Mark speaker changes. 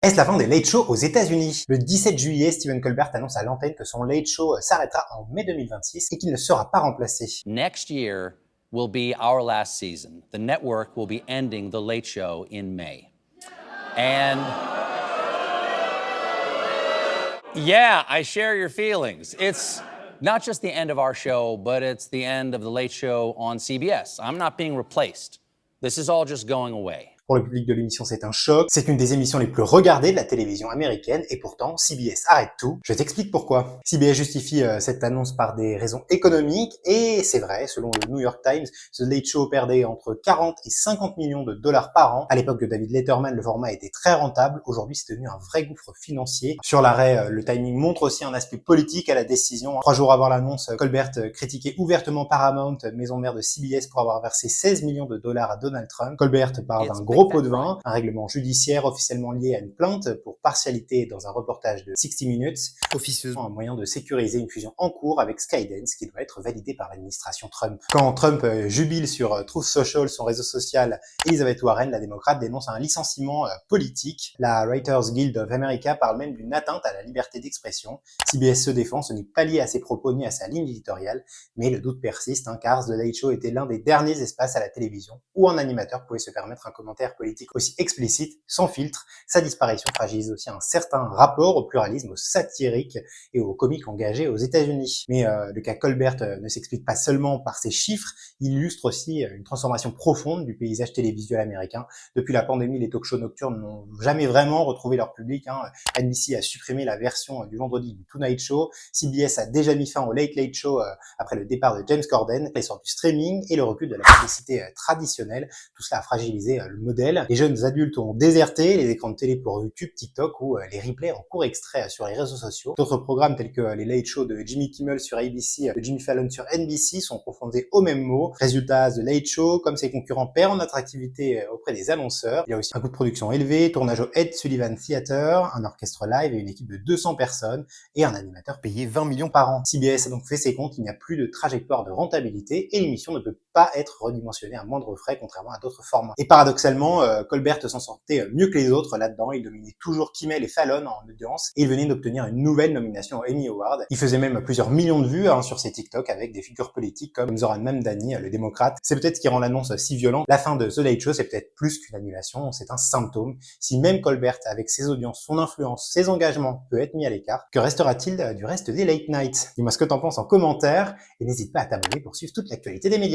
Speaker 1: Est-ce la fin des late shows aux États-Unis? Le 17 juillet, Stephen Colbert annonce à l'antenne que son late show s'arrêtera en mai 2026 et qu'il ne sera pas remplacé.
Speaker 2: Next year will be our last season. The network will be ending The Late Show in May. And yeah, I share your feelings. It's not just the end of our show, but it's the end of The Late Show on CBS. I'm not being replaced. This is all just going away.
Speaker 1: Pour le public de l'émission, c'est un choc. C'est une des émissions les plus regardées de la télévision américaine et pourtant, CBS arrête tout. Je t'explique pourquoi. CBS justifie cette annonce par des raisons économiques et c'est vrai, selon le New York Times, The Late Show perdait entre 40 et 50 millions de dollars par an. À l'époque de David Letterman, le format était très rentable. Aujourd'hui, c'est devenu un vrai gouffre financier. Sur l'arrêt, le timing montre aussi un aspect politique à la décision. 3 jours avant l'annonce, Colbert critiquait ouvertement Paramount, maison mère de CBS, pour avoir versé 16 millions de dollars à Donald Trump. Colbert parle d'un gros pot de vin, un règlement judiciaire officiellement lié à une plainte pour partialité dans un reportage de 60 Minutes, officieusement un moyen de sécuriser une fusion en cours avec Skydance qui doit être validée par l'administration Trump. Quand Trump jubile sur Truth Social, son réseau social, Elizabeth Warren, la démocrate, dénonce un licenciement politique. La Writers Guild of America parle même d'une atteinte à la liberté d'expression. CBS se défend, ce n'est pas lié à ses propos ni à sa ligne éditoriale, mais le doute persiste, car The Late Show était l'un des derniers espaces à la télévision où un animateur pouvait se permettre un commentaire politique aussi explicite, sans filtre. Sa disparition fragilise aussi un certain rapport au pluralisme, au satirique et aux comiques engagés aux États-Unis. Mais le cas Colbert ne s'explique pas seulement par ses chiffres, il illustre aussi une transformation profonde du paysage télévisuel américain. Depuis la pandémie, les talk-shows nocturnes n'ont jamais vraiment retrouvé leur public. NBC a supprimé la version du vendredi du Tonight Show. CBS a déjà mis fin au Late Late Show après le départ de James Corden, l'essor du streaming et le recul de la publicité traditionnelle. Tout cela a fragilisé le modèle. Les jeunes adultes ont déserté les écrans de télé pour YouTube, TikTok ou les replays en court extrait sur les réseaux sociaux. D'autres programmes tels que les Late Show de Jimmy Kimmel sur ABC, de Jimmy Fallon sur NBC sont confrontés au même mot. Résultat, The Late Show, comme ses concurrents, perd en attractivité auprès des annonceurs. Il y a aussi un coût de production élevé, tournage au Ed Sullivan Theater, un orchestre live et une équipe de 200 personnes et un animateur payé 20 millions par an. CBS a donc fait ses comptes, il n'y a plus de trajectoire de rentabilité et l'émission ne peut pas être redimensionnée à moindre frais contrairement à d'autres formats. Et paradoxalement, Colbert s'en sortait mieux que les autres là-dedans. Il dominait toujours Kimmel et Fallon en audience et il venait d'obtenir une nouvelle nomination aux Emmy Awards. Il faisait même plusieurs millions de vues sur ses TikTok avec des figures politiques comme Zoran Mamdani, le démocrate. C'est peut-être ce qui rend l'annonce si violente. La fin de The Late Show, c'est peut-être plus qu'une annulation, c'est un symptôme. Si même Colbert, avec ses audiences, son influence, ses engagements, peut être mis à l'écart, que restera-t-il du reste des Late Nights? Dis-moi ce que t'en penses en commentaire et n'hésite pas à t'abonner pour suivre toute l'actualité des médias.